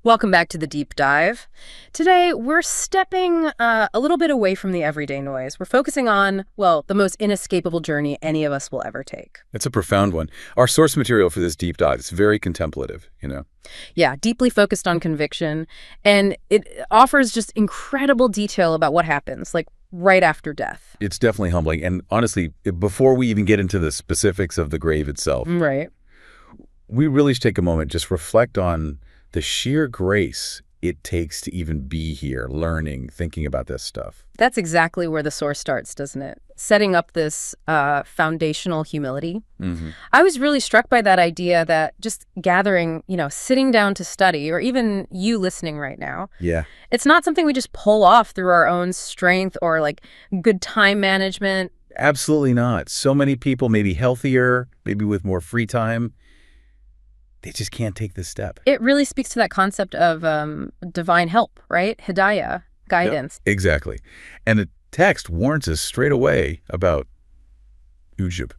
Welcome back to the Deep Dive. Today, we're stepping a little bit away from the everyday noise. We're focusing on, well, the most inescapable journey any of us will ever take. It's a profound one. Our source material for this deep dive is very contemplative, Yeah, deeply focused on conviction, and it offers just incredible detail about what happens, like right after death. It's definitely humbling. And honestly, before we even get into the specifics of the grave itself, Right. we really should take a moment, just reflect on the sheer grace it takes to even be here, learning, thinking about this stuff. That's exactly where the source starts, doesn't it? Setting up this foundational humility. I was really struck by that idea that just gathering, sitting down to study, or even you listening right now, Yeah. it's not something we just pull off through our own strength or like good time management. Absolutely not. So many people may be healthier, maybe with more free time. They just can't take this step. It really speaks to that concept of divine help, right? Hidayah, guidance. Yep, exactly. And the text warns us straight away about ujub,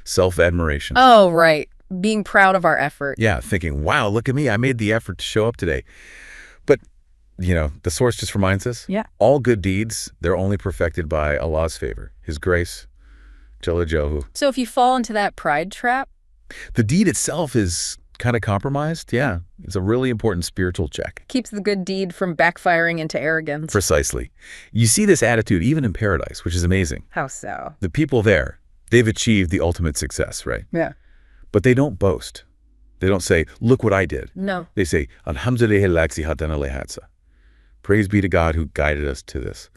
self-admiration. Oh, right. Being proud of our effort. Yeah, thinking, wow, look at me. I made the effort to show up today. But, the source just reminds us, all good deeds, they're only perfected by Allah's favor, His grace, Jalla Jalahu. So if you fall into that pride trap, the deed itself is kind of compromised. Yeah, it's a really important spiritual check. keeps the good deed from backfiring into arrogance. Precisely. You see this attitude even in paradise, which is amazing. How so? The people there, they've achieved the ultimate success, right? Yeah. But they don't boast. They don't say, look what I did. No. They say, Alhamdulillah, praise be to God who guided us to this.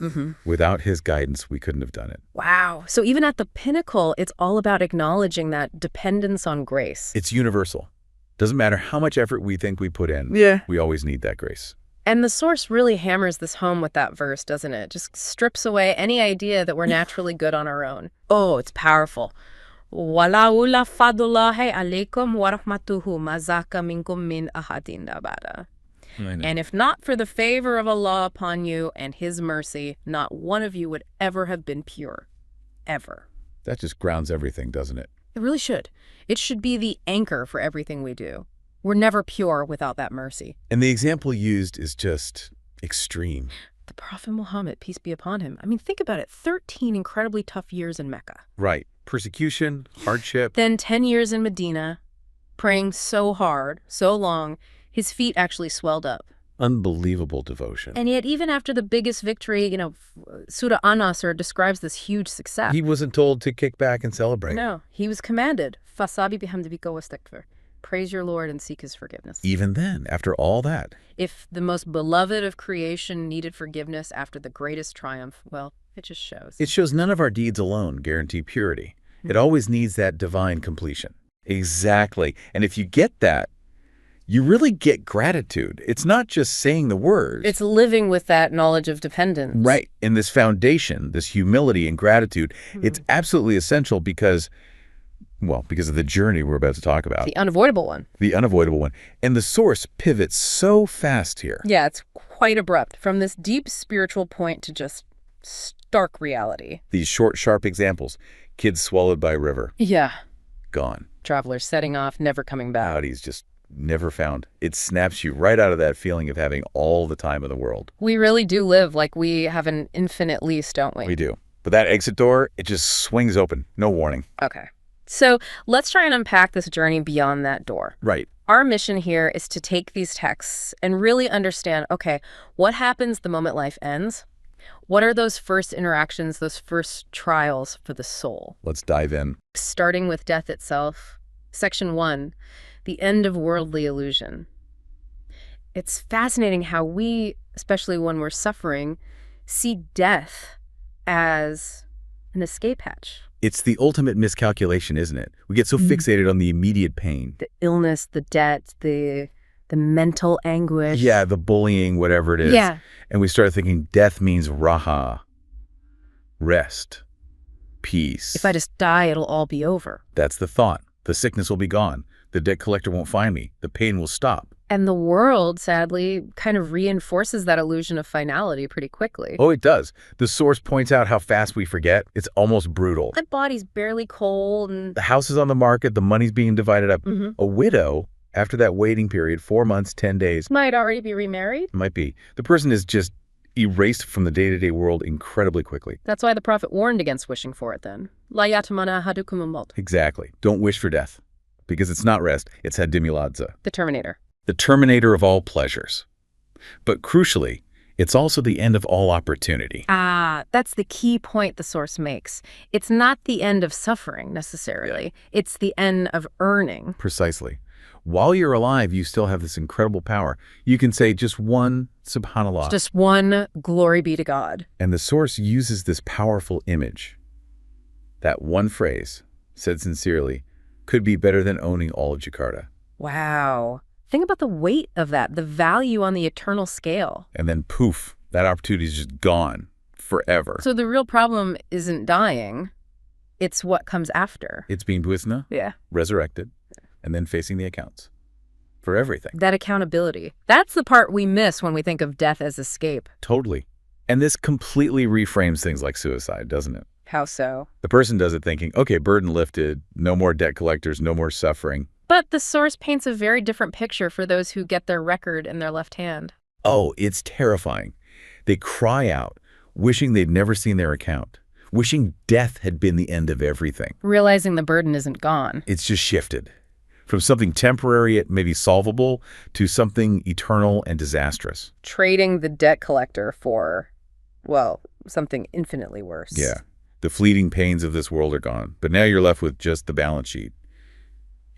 Without His guidance, we couldn't have done it. Wow. So even at the pinnacle, it's all about acknowledging that dependence on grace. It's universal. Doesn't matter how much effort we think we put in. We always need that grace. And the source really hammers this home with that verse, doesn't it? Just strips away any idea that we're naturally good on our own. Oh, it's powerful. وَلَوْلَا فَضْلُ اللَّهِ عَلَيْكُمْ وَرَحْمَتُهُ مَا زَاكَ مِنكُم مِّنْ أَحَدٍ أَبَدًا. And if not for the favor of Allah upon you and His mercy, not one of you would ever have been pure. Ever. That just grounds everything, doesn't it? It really should. It should be the anchor for everything we do. We're never pure without that mercy. And the example used is just extreme. The Prophet Muhammad, peace be upon him. I mean, think about it. 13 incredibly tough years in Mecca. Right. Persecution, hardship. Then 10 years in Medina, praying so hard, so long, his feet actually swelled up. Unbelievable devotion. And yet, even after the biggest victory, Surah An-Nasr describes this huge success. He wasn't told to kick back and celebrate. No, he was commanded, Fasabi bihamdika wastakfir. Praise your Lord and seek His forgiveness. Even then, after all that. If the most beloved of creation needed forgiveness after the greatest triumph, well, it just shows. It shows none of our deeds alone guarantee purity. It always needs that divine completion. Exactly. And if you get that, you really get gratitude. It's not just saying the words. It's living with that knowledge of dependence. Right. And this foundation, this humility and gratitude, it's absolutely essential because of the journey we're about to talk about. The unavoidable one. The unavoidable one. And the source pivots so fast here. Yeah, it's quite abrupt. From this deep spiritual point to just stark reality. These short, sharp examples. Kids swallowed by a river. Yeah. Gone. Travelers setting off, never coming back. Bodies just never found. It snaps you right out of that feeling of having all the time in the world. We really do live like we have an infinite lease, don't we? We do. But that exit door, it just swings open. No warning. Okay. So let's try and unpack this journey beyond that door. Right. Our mission here is to take these texts and really understand, okay, what happens the moment life ends? What are those first interactions, those first trials for the soul? Let's dive in. Starting with death itself. Section 1, the end of worldly illusion. It's fascinating how we, especially when we're suffering, see death as an escape hatch. It's the ultimate miscalculation, isn't it? We get so fixated on the immediate pain. The illness, the debt, the mental anguish. Yeah, the bullying, whatever it is. Yeah. And we start thinking death means raha, rest, peace. If I just die, it'll all be over. That's the thought. The sickness will be gone. The debt collector won't find me. The pain will stop. And the world, sadly, kind of reinforces that illusion of finality pretty quickly. Oh, it does. The source points out how fast we forget. It's almost brutal. The body's barely cold and... The house is on the market. The money's being divided up. A widow After that waiting period, 4 months, 10 days. Might already be remarried? Might be. The person is just erased from the day-to-day world incredibly quickly. That's why the Prophet warned against wishing for it then. La yatamanna ahadukum al-maut. Exactly. Don't wish for death. Because it's not rest, it's hadimiladza. The Terminator. The terminator of all pleasures. But crucially, it's also the end of all opportunity. Ah, that's the key point the source makes. It's not the end of suffering, necessarily. It's the end of earning. Precisely. While you're alive, you still have this incredible power. You can say just one subhanallah. Just one glory be to God. And the source uses this powerful image. That one phrase, said sincerely, could be better than owning all of Jakarta. Wow. Think about the weight of that, the value on the eternal scale. And then poof, that opportunity is just gone forever. So the real problem isn't dying. It's what comes after. It's being buisna, resurrected, and then facing the accounts for everything. That accountability. That's the part we miss when we think of death as escape. Totally. And this completely reframes things like suicide, doesn't it? How so? The person does it thinking, okay, burden lifted, no more debt collectors, no more suffering. But the source paints a very different picture for those who get their record in their left hand. Oh, it's terrifying. They cry out, wishing they'd never seen their account, wishing death had been the end of everything. Realizing the burden isn't gone. It's just shifted. From something temporary, it may be solvable, to something eternal and disastrous. Trading the debt collector for, well, something infinitely worse. Yeah. The fleeting pains of this world are gone, but now you're left with just the balance sheet.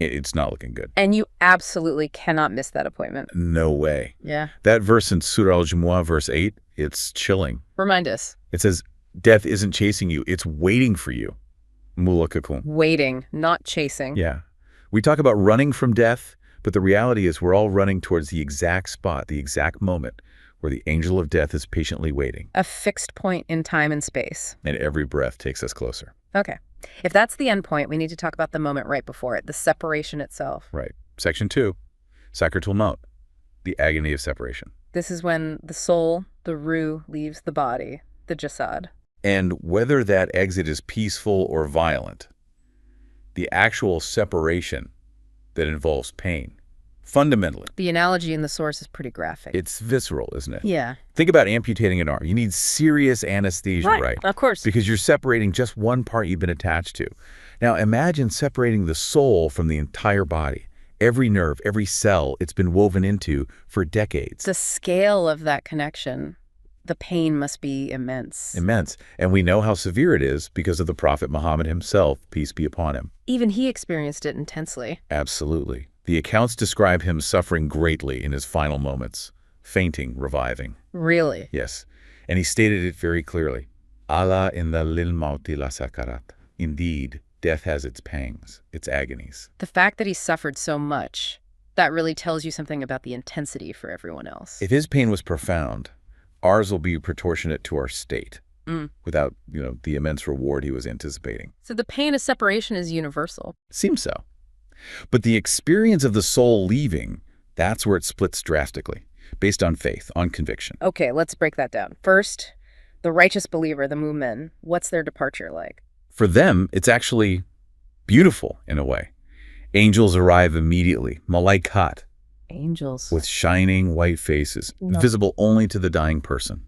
It's not looking good. And you absolutely cannot miss that appointment. No way. Yeah. That verse in Surah Al-Jumu'ah, verse 8, it's chilling. Remind us. It says, death isn't chasing you, it's waiting for you. Mulakakum. Waiting, not chasing. Yeah. We talk about running from death, but the reality is we're all running towards the exact spot, the exact moment, where the angel of death is patiently waiting. A fixed point in time and space. And every breath takes us closer. Okay. If that's the end point, we need to talk about the moment right before it, the separation itself. Right. Section 2, Sakratul Maut, the agony of separation. This is when the soul, the ruh, leaves the body, the jasad. And whether that exit is peaceful or violent, the actual separation that involves pain, fundamentally. The analogy in the source is pretty graphic. It's visceral, isn't it? Yeah. Think about amputating an arm. You need serious anesthesia, right? Of course. Because you're separating just one part you've been attached to. Now, imagine separating the soul from the entire body. Every nerve, every cell it's been woven into for decades. The scale of that connection, the pain must be immense. Immense. And we know how severe it is because of the Prophet Muhammad himself, peace be upon him. Even he experienced it intensely. Absolutely. The accounts describe him suffering greatly in his final moments, fainting, reviving. Really? Yes. And he stated it very clearly. Allah inna lil mauti la sakarat. Indeed, death has its pangs, its agonies. The fact that he suffered so much, that really tells you something about the intensity for everyone else. If his pain was profound, ours will be proportionate to our state, without, the immense reward he was anticipating. So the pain of separation is universal. Seems so. But the experience of the soul leaving, that's where it splits drastically, based on faith, on conviction. Okay, let's break that down. First, the righteous believer, the mu'min, what's their departure like? For them, it's actually beautiful in a way. Angels arrive immediately, malaikat, Angels. with shining white faces, visible only to the dying person.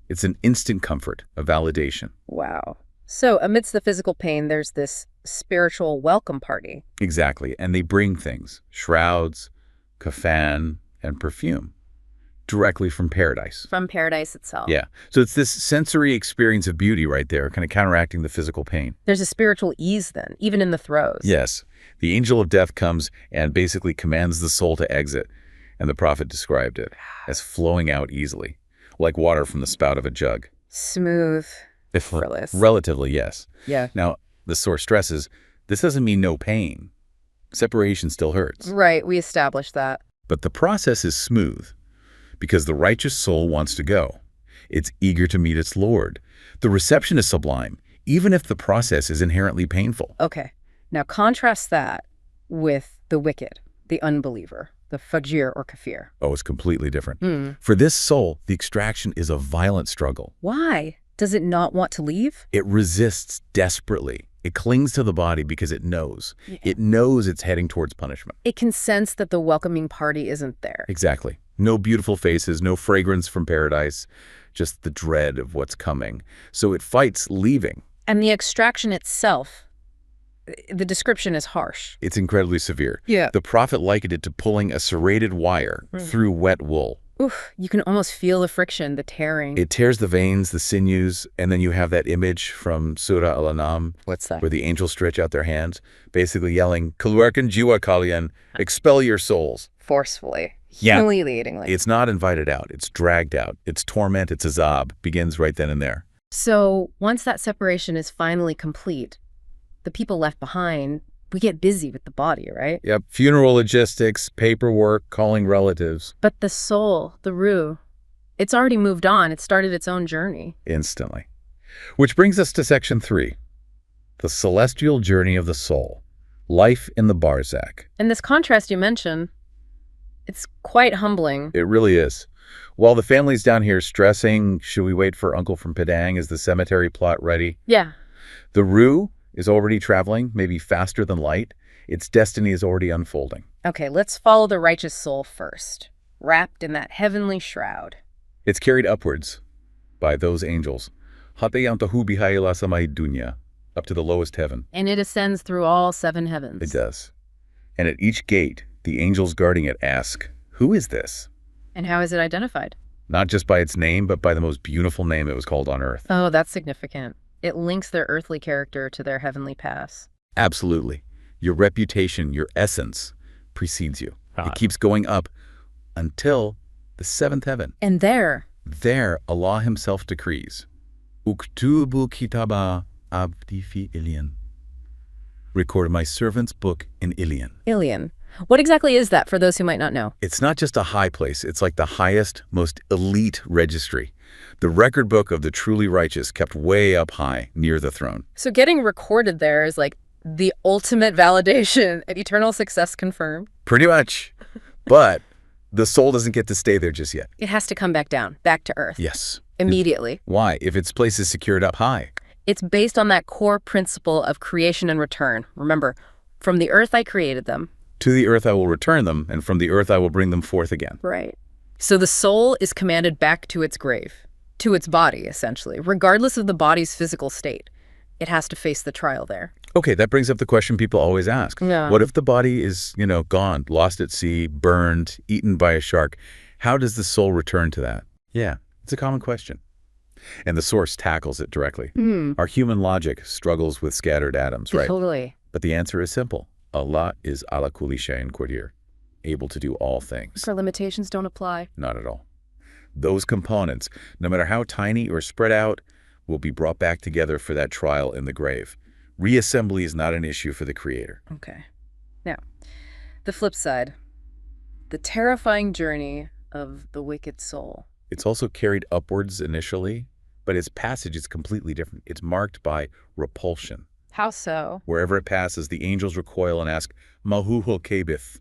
It's an instant comfort, a validation. Wow. So amidst the physical pain, there's this spiritual welcome party. Exactly. And they bring things, shrouds, kafan, and perfume, directly from paradise. From paradise itself. Yeah. So it's this sensory experience of beauty right there, kind of counteracting the physical pain. There's a spiritual ease then, even in the throes. Yes. The angel of death comes and basically commands the soul to exit. And the Prophet described it as flowing out easily, like water from the spout of a jug. Smooth. Effortless. Relatively, yes. Yeah. Now, the source stresses, this doesn't mean no pain. Separation still hurts. Right, we established that. But the process is smooth because the righteous soul wants to go. It's eager to meet its Lord. The reception is sublime, even if the process is inherently painful. Okay. Now contrast that with the wicked, the unbeliever, the fajir or kafir. Oh, it's completely different. For this soul, the extraction is a violent struggle. Why? Does it not want to leave? It resists desperately. It clings to the body because it knows. Yeah. It knows it's heading towards punishment. It can sense that the welcoming party isn't there. Exactly. No beautiful faces, no fragrance from paradise, just the dread of what's coming. So it fights leaving. And the extraction itself, the description is harsh. It's incredibly severe. Yeah. The prophet likened it to pulling a serrated wire through wet wool. Oof, you can almost feel the friction, the tearing. It tears the veins, the sinews, and then you have that image from Surah Al-An'am. What's that? Where the angels stretch out their hands, basically yelling, Kulwerkan jiwa kalian, expel your souls. Forcefully. Yeah. Humiliatingly. It's not invited out. It's dragged out. Its torment, its azab, begins right then and there. So once that separation is finally complete, the people left behind, we get busy with the body, right? Yep. Funeral logistics, paperwork, calling relatives. But the soul, the ruh, it's already moved on. It started its own journey. Instantly. Which brings us to section 3. The celestial journey of the soul. Life in the barzakh. And this contrast you mentioned, it's quite humbling. It really is. While the family's down here stressing, should we wait for Uncle from Padang? Is the cemetery plot ready? Yeah. The ruh is already traveling, maybe faster than light. Its destiny is already unfolding. Okay, let's follow the righteous soul first, wrapped in that heavenly shroud. It's carried upwards by those angels, up to the lowest heaven. And it ascends through all 7 heavens. It does. And at each gate, the angels guarding it ask, who is this? And how is it identified? Not just by its name, but by the most beautiful name it was called on earth. Oh, that's significant. It links their earthly character to their heavenly past. Absolutely. Your reputation, your essence, precedes you. It keeps going up until the 7th heaven. And there, Allah himself decrees, Uktubu kitaba abdi fi Ilian. Record my servant's book in Ilian. Ilian. What exactly is that for those who might not know? It's not just a high place. It's like the highest, most elite registry. The record book of the truly righteous kept way up high near the throne. So getting recorded there is like the ultimate validation and eternal success confirmed. Pretty much. But the soul doesn't get to stay there just yet. It has to come back down, back to earth. Yes. Immediately. Why? If its place is secured up high. It's based on that core principle of creation and return. Remember, from the earth I created them. To the earth I will return them, and from the earth I will bring them forth again. Right. So the soul is commanded back to its grave, to its body, essentially, regardless of the body's physical state. It has to face the trial there. Okay, that brings up the question people always ask. Yeah. What if the body is, gone, lost at sea, burned, eaten by a shark? How does the soul return to that? Yeah, it's a common question. And the source tackles it directly. Our human logic struggles with scattered atoms, right? Totally. But the answer is simple. Allah is ala kulli shay'in qadir, able to do all things. For limitations don't apply. Not at all. Those components, no matter how tiny or spread out, will be brought back together for that trial in the grave. Reassembly is not an issue for the Creator. Okay. Now, the flip side. The terrifying journey of the wicked soul. It's also carried upwards initially, but its passage is completely different. It's marked by repulsion. How so? Wherever it passes, the angels recoil and ask, Mahuhul kabith.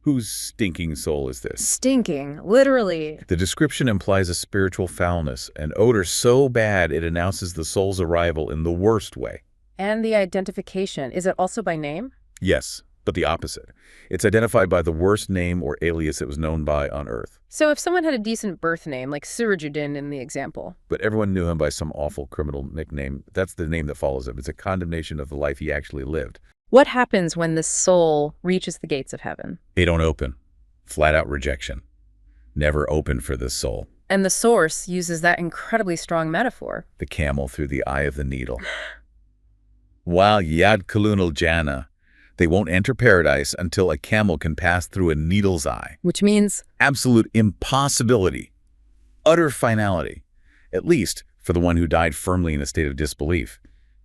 Whose stinking soul is this? Stinking, literally. The description implies a spiritual foulness, an odor so bad it announces the soul's arrival in the worst way. And the identification, is it also by name? Yes, but the opposite. It's identified by the worst name or alias it was known by on Earth. So if someone had a decent birth name, like Sirajuddin in the example. But everyone knew him by some awful criminal nickname. That's the name that follows him. It's a condemnation of the life he actually lived. What happens when the soul reaches the gates of heaven? They don't open. Flat out rejection. Never open for this soul. And the source uses that incredibly strong metaphor. The camel through the eye of the needle. While Yad Kulunal Jannah, they won't enter paradise until a camel can pass through a needle's eye. Which means? Absolute impossibility. Utter finality. At least for the one who died firmly in a state of disbelief.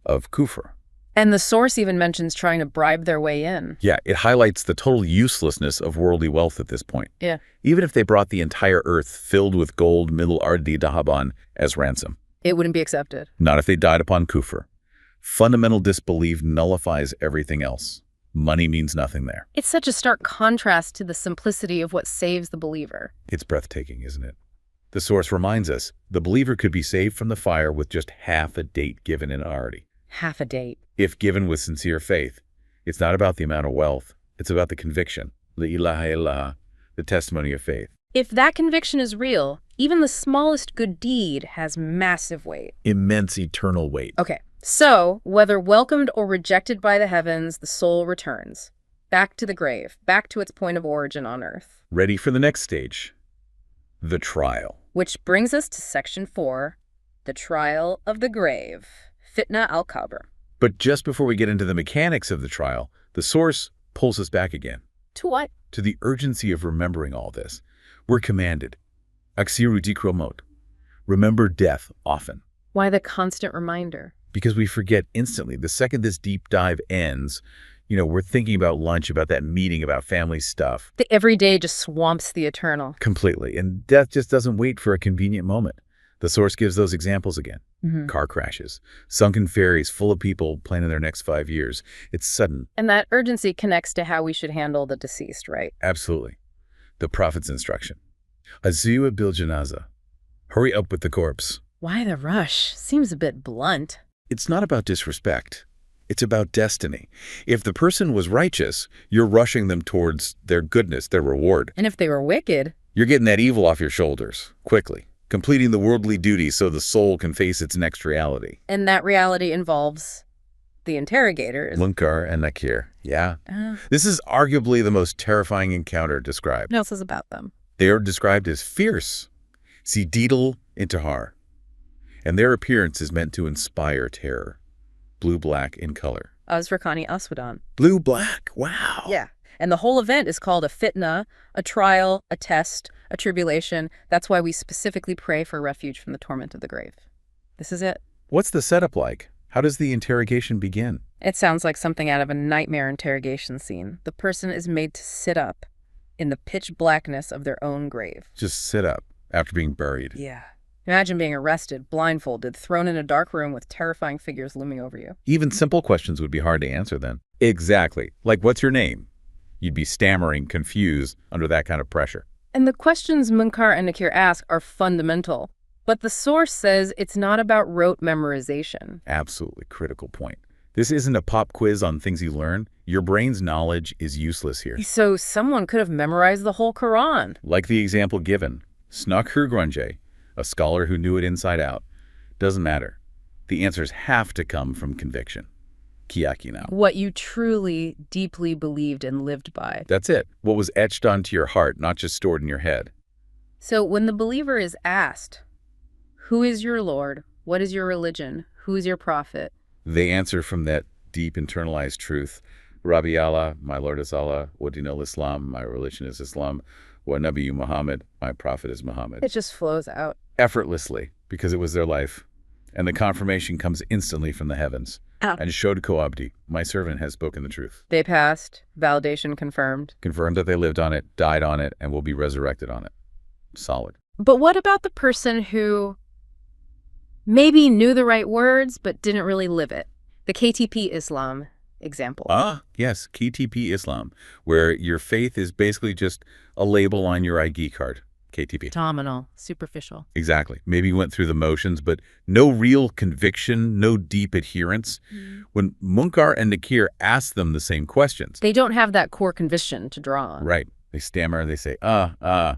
Of kufr. And the source even mentions trying to bribe their way in. Yeah, it highlights the total uselessness of worldly wealth at this point. Yeah. Even if they brought the entire earth filled with gold, middle ardi dahaban as ransom. It wouldn't be accepted. Not if they died upon kufr. Fundamental disbelief nullifies everything else. Money means nothing there. It's such a stark contrast to the simplicity of what saves the believer. It's breathtaking, isn't it? The source reminds us, the believer could be saved from the fire with just half a date given in ardi. Half a date. If given with sincere faith. It's not about the amount of wealth. It's about the conviction. La ilaha illallah, the testimony of faith. If that conviction is real, even the smallest good deed has massive weight. Immense eternal weight. Okay, so whether welcomed or rejected by the heavens, the soul returns. Back to the grave, back to its point of origin on earth. Ready for the next stage. The trial. Which brings us to section 4, the trial of the grave. Fitna al-Qabr. But just before we get into the mechanics of the trial, the source pulls us back again. To what? To the urgency of remembering all this. We're commanded. Aksiru dikro mot. Remember death often. Why the constant reminder? Because we forget instantly. The second this deep dive ends, we're thinking about lunch, about that meeting, about family stuff. The everyday just swamps the eternal. Completely. And death just doesn't wait for a convenient moment. The source gives those examples again. Car crashes, sunken ferries full of people planning their next 5 years. It's sudden. And that urgency connects to how we should handle the deceased, right? Absolutely. The Prophet's instruction. Aziwa bil janaza. Hurry up with the corpse. Why the rush? Seems a bit blunt. It's not about disrespect. It's about destiny. If the person was righteous, you're rushing them towards their goodness, their reward. And if they were wicked? You're getting that evil off your shoulders, quickly. Completing the worldly duty so the soul can face its next reality. And that reality involves the interrogators. Munkar and Nakir, yeah. This is arguably the most terrifying encounter described. What else is about them? They are described as fierce, Sididal Intihar, and their appearance is meant to inspire terror. Blue-black in color. Azrakani Aswadan. Blue-black, wow. Yeah. And the whole event is called a fitna, a trial, a test, a tribulation. That's why we specifically pray for refuge from the torment of the grave. This is it. What's the setup like? How does the interrogation begin? It sounds like something out of a nightmare interrogation scene. The person is made to sit up in the pitch blackness of their own grave. Just sit up after being buried. Yeah. Imagine being arrested, blindfolded, thrown in a dark room with terrifying figures looming over you. Even simple questions would be hard to answer then. Exactly. Like, what's your name? You'd be stammering, confused under that kind of pressure. And the questions Munkar and Nakir ask are fundamental. But the source says it's not about rote memorization. Absolutely critical point. This isn't a pop quiz on things you learn. Your brain's knowledge is useless here. So someone could have memorized the whole Qur'an. Like the example given. Snakhur Grunje, a scholar who knew it inside out. Doesn't matter. The answers have to come from conviction. Kiyaki now. What you truly, deeply believed and lived by. That's it. What was etched onto your heart, not just stored in your head. So when the believer is asked, who is your Lord? What is your religion? Who is your prophet? They answer from that deep internalized truth. Rabbi Allah, my Lord is Allah. Wa dinul Islam, my religion is Islam. Wa Nabiyu Muhammad, my prophet is Muhammad. It just flows out. Effortlessly, because it was their life. And the confirmation comes instantly from the heavens. And showed Abdi, my servant has spoken the truth. They passed, validation confirmed. Confirmed that they lived on it, died on it, and will be resurrected on it. Solid. But what about the person who maybe knew the right words, but didn't really live it? The KTP Islam example. Yes, KTP Islam, where your faith is basically just a label on your ID card. KTP. Nominal, superficial. Exactly. Maybe you went through the motions, but no real conviction, no deep adherence. When Munkar and Nakir ask them the same questions. They don't have that core conviction to draw on. Right. They stammer, they say, I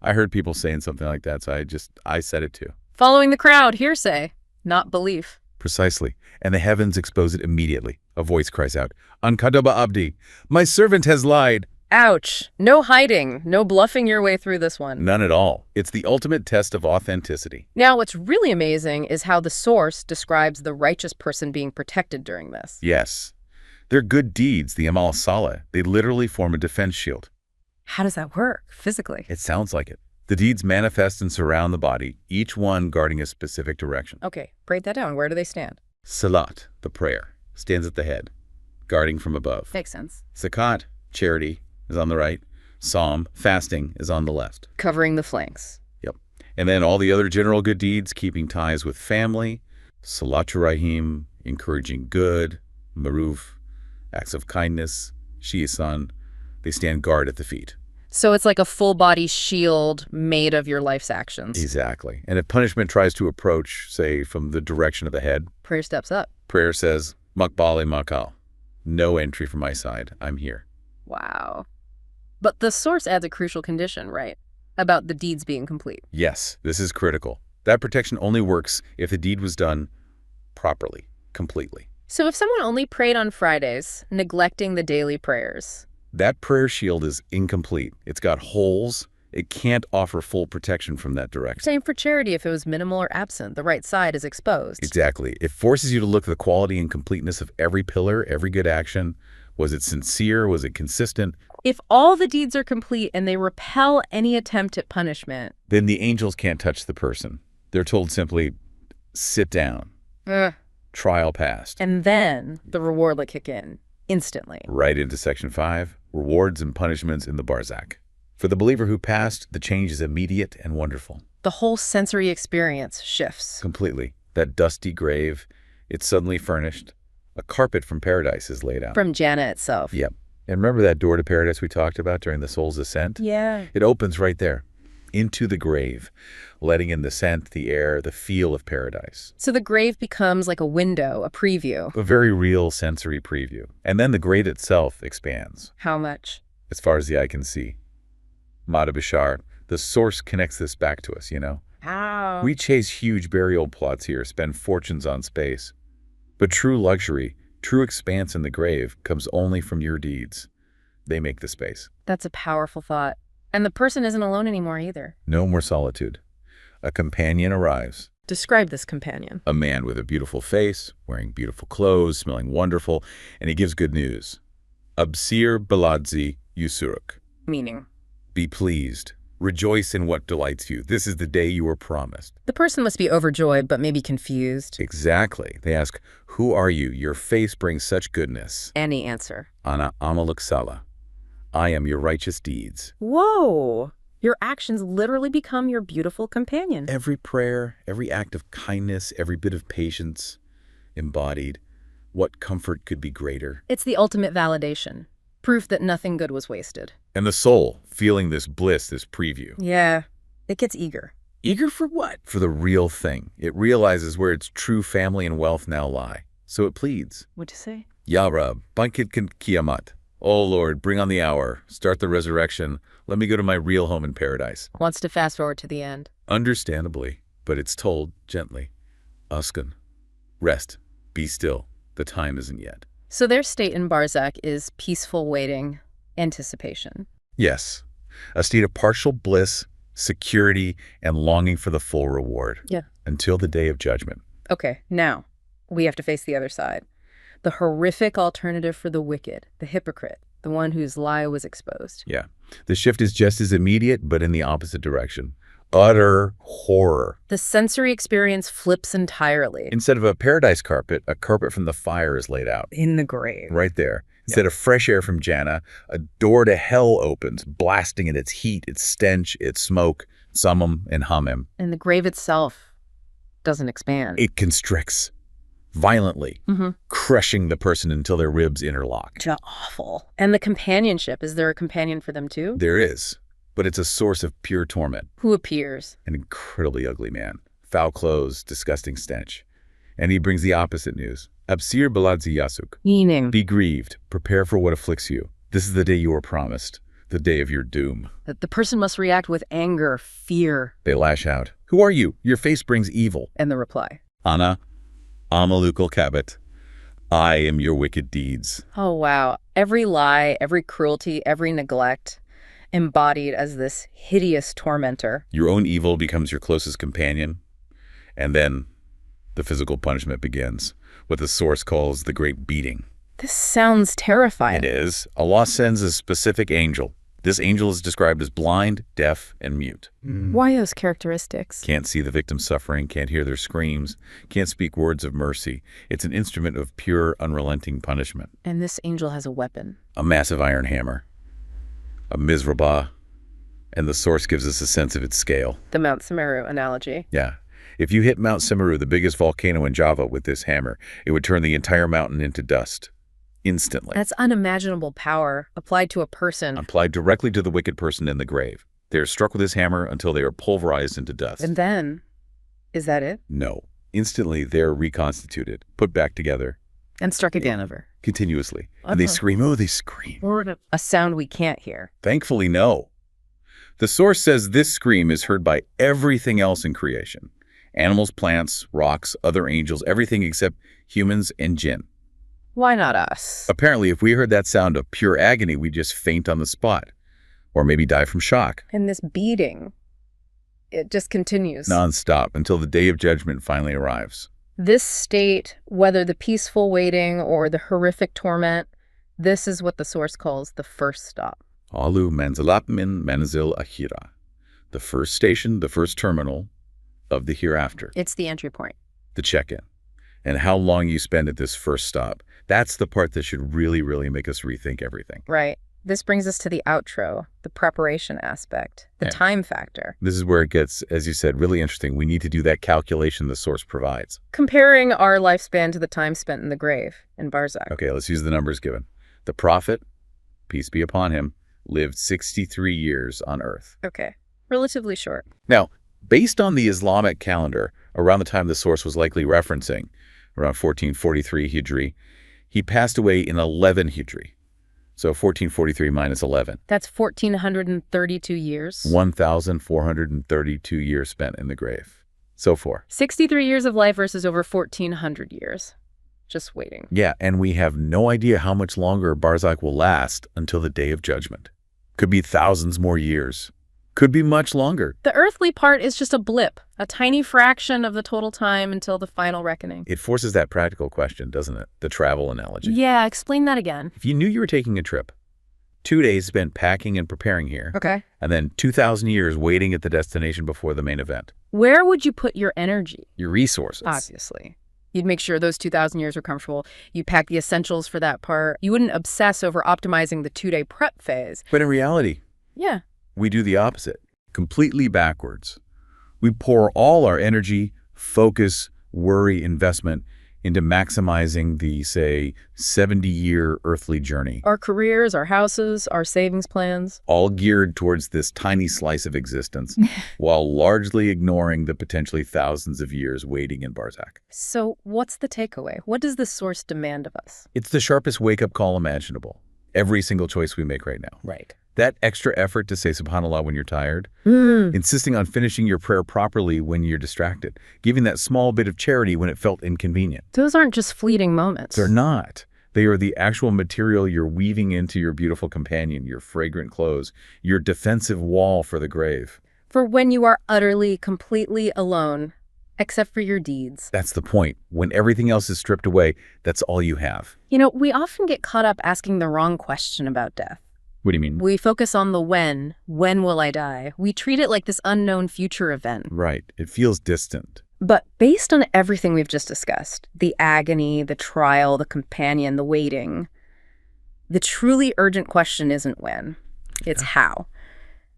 heard people saying something like that, so I said it too. Following the crowd, hearsay, not belief. Precisely. And the heavens expose it immediately. A voice cries out, Ankadaba Abdi, my servant has lied. Ouch. No hiding, no bluffing your way through this one. None at all. It's the ultimate test of authenticity. Now, what's really amazing is how the source describes the righteous person being protected during this. Yes. Their good deeds, the Amal Saleh, they literally form a defense shield. How does that work, physically? It sounds like it. The deeds manifest and surround the body, each one guarding a specific direction. Okay, break that down. Where do they stand? Salat, the prayer, stands at the head, guarding from above. Makes sense. Zakat, charity, is on the right. Psalm, fasting, is on the left. Covering the flanks. Yep. And then all the other general good deeds, keeping ties with family, Salatu Rahim, encouraging good, Maruf, acts of kindness, Shi'asan, they stand guard at the feet. So it's like a full-body shield made of your life's actions. Exactly. And if punishment tries to approach, say, from the direction of the head, prayer steps up. prayer says, Makbali Makal. No entry from my side. I'm here. Wow. But the source adds a crucial condition, right? About the deeds being complete. Yes, this is critical. That protection only works if the deed was done properly, completely. So if someone only prayed on Fridays, neglecting the daily prayers, that prayer shield is incomplete. It's got holes. It can't offer full protection from that direct. Same for charity if it was minimal or absent. The right side is exposed. Exactly. It forces you to look at the quality and completeness of every pillar, every good action. Was it sincere? Was it consistent? If all the deeds are complete and they repel any attempt at punishment, then the angels can't touch the person. They're told simply, sit down. Trial passed. And then the reward will kick in instantly. Right into Section 5, rewards and punishments in the Barzakh. For the believer who passed, the change is immediate and wonderful. The whole sensory experience shifts. Completely. That dusty grave, it's suddenly furnished. A carpet from paradise is laid out. From Jannah itself. Yep. And remember that door to paradise we talked about during the soul's ascent? Yeah. It opens right there, into the grave, letting in the scent, the air, the feel of paradise. So the grave becomes like a window, a preview. A very real sensory preview. And then the grave itself expands. How much? As far as the eye can see. Mada Bishar, the source connects this back to us, you know? How? We chase huge burial plots here, spend fortunes on space. But true luxury, true expanse in the grave comes only from your deeds. They make the space. That's a powerful thought. And the person isn't alone anymore either. No more solitude. A companion arrives. Describe this companion. A man with a beautiful face, wearing beautiful clothes, smelling wonderful, and he gives good news. Absir Baladzi Yusuruk. Meaning? Be pleased. Rejoice in what delights you. This is the day you were promised. The person must be overjoyed, but maybe confused. Exactly. They ask, who are you? Your face brings such goodness. Any answer. Ana Amaluk Salah. I am your righteous deeds. Whoa! Your actions literally become your beautiful companion. Every prayer, every act of kindness, every bit of patience, embodied. What comfort could be greater? It's the ultimate validation. Proof that nothing good was wasted. And the soul, feeling this bliss, this preview. Yeah, it gets eager. Eager for what? For the real thing. It realizes where its true family and wealth now lie. So it pleads. What'd you say? Ya Rab, Bankit Kiamat. Oh Lord, bring on the hour. Start the resurrection. Let me go to my real home in paradise. Wants to fast forward to the end. Understandably, but it's told gently. Uskan. Rest. Be still. The time isn't yet. So their state in Barzakh is peaceful waiting, anticipation. Yes. A state of partial bliss, security, and longing for the full reward. Yeah. Until the day of judgment. Okay, now we have to face the other side. The horrific alternative for the wicked, the hypocrite, the one whose lie was exposed. Yeah. The shift is just as immediate, but in the opposite direction. Utter horror. The sensory experience flips entirely. Instead of a paradise carpet, a carpet from the fire is laid out. In the grave. Right there. Instead of fresh air from Jannah, a door to hell opens, blasting in its heat, its stench, its smoke, summum and hamim. And the grave itself doesn't expand. It constricts violently, crushing the person until their ribs interlock. Awful. And the companionship, is there a companion for them too? There is, but it's a source of pure torment. Who appears? An incredibly ugly man. Foul clothes, disgusting stench. And he brings the opposite news. Absir Baladzi Yasuk. Meaning? Be grieved. Prepare for what afflicts you. This is the day you were promised. The day of your doom. That the person must react with anger, fear. They lash out. Who are you? Your face brings evil. And the reply? Ana Amalukal Kabet. I am your wicked deeds. Oh, wow. Every lie, every cruelty, every neglect, embodied as this hideous tormentor. Your own evil becomes your closest companion. And then the physical punishment begins, what the source calls the great beating. This sounds terrifying. It is. Allah sends a specific angel. This angel is described as blind, deaf, and mute. Why those characteristics? Can't see the victim's suffering, can't hear their screams, can't speak words of mercy. It's an instrument of pure, unrelenting punishment. And this angel has a weapon. A massive iron hammer. A mizrabah. And the source gives us a sense of its scale. The Mount Semeru analogy. Yeah. If you hit Mount Semeru, the biggest volcano in Java, with this hammer, it would turn the entire mountain into dust. Instantly. That's unimaginable power applied to a person. Applied directly to the wicked person in the grave. They are struck with this hammer until they are pulverized into dust. And then, is that it? No. Instantly, they're reconstituted, put back together. And struck again over. Continuously. And they scream. Oh, they scream. A sound we can't hear. Thankfully, no. The source says this scream is heard by everything else in creation. Animals, plants, rocks, other angels, everything except humans and jinn. Why not us? Apparently, if we heard that sound of pure agony, we'd just faint on the spot. Or maybe die from shock. And this beating, it just continues. Non-stop until the day of judgment finally arrives. This state, whether the peaceful waiting or the horrific torment, this is what the source calls the first stop. Alu manzilat min manzil akhira. The first station, the first terminal of the hereafter. It's the entry point. The check-in. And how long you spend at this first stop. That's the part that should really, really make us rethink everything. Right. This brings us to the outro, the preparation aspect, the time factor. This is where it gets, as you said, really interesting. We need to do that calculation the source provides. Comparing our lifespan to the time spent in the grave in Barzakh. Okay, let's use the numbers given. The prophet, peace be upon him, lived 63 years on earth. Okay, relatively short. Now, based on the Islamic calendar, around the time the source was likely referencing, around 1443 Hijri, he passed away in 11 Hijri. So 1443 minus 11. That's 1,432 years. 1,432 years spent in the grave. So far. 63 years of life versus over 1,400 years. Just waiting. Yeah, and we have no idea how much longer Barzakh will last until the day of judgment. Could be thousands more years. Could be much longer. The earthly part is just a blip, a tiny fraction of the total time until the final reckoning. It forces that practical question, doesn't it? The travel analogy. Yeah, explain that again. If you knew you were taking a trip, 2 days spent packing and preparing here, okay, and then 2,000 years waiting at the destination before the main event. Where would you put your energy? Your resources. Obviously. You'd make sure those 2,000 years were comfortable. You pack the essentials for that part. You wouldn't obsess over optimizing the 2-day prep phase. But in reality, yeah, we do the opposite. Completely backwards. We pour all our energy, focus, worry, investment into maximizing the, say, 70-year earthly journey. Our careers, our houses, our savings plans. All geared towards this tiny slice of existence, while largely ignoring the potentially thousands of years waiting in Barzakh. So what's the takeaway? What does the source demand of us? It's the sharpest wake-up call imaginable. Every single choice we make right now. Right. That extra effort to say subhanAllah when you're tired, insisting on finishing your prayer properly when you're distracted, giving that small bit of charity when it felt inconvenient. Those aren't just fleeting moments. They're not. They are the actual material you're weaving into your beautiful companion, your fragrant clothes, your defensive wall for the grave. For when you are utterly, completely alone, except for your deeds. That's the point. When everything else is stripped away, that's all you have. You know, we often get caught up asking the wrong question about death. What do you mean? We focus on the when. When will I die? We treat it like this unknown future event. Right. It feels distant. But based on everything we've just discussed, the agony, the trial, the companion, the waiting, the truly urgent question isn't when. It's how.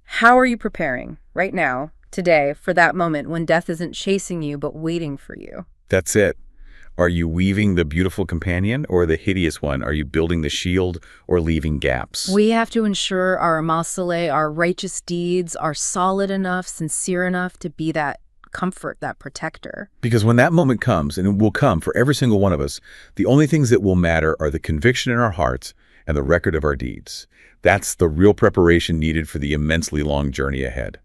How are you preparing right now, today, for that moment when death isn't chasing you but waiting for you? That's it. Are you weaving the beautiful companion or the hideous one? Are you building the shield or leaving gaps? We have to ensure our amal saleh, our righteous deeds, are solid enough, sincere enough to be that comfort, that protector. Because when that moment comes, and it will come for every single one of us, the only things that will matter are the conviction in our hearts and the record of our deeds. That's the real preparation needed for the immensely long journey ahead.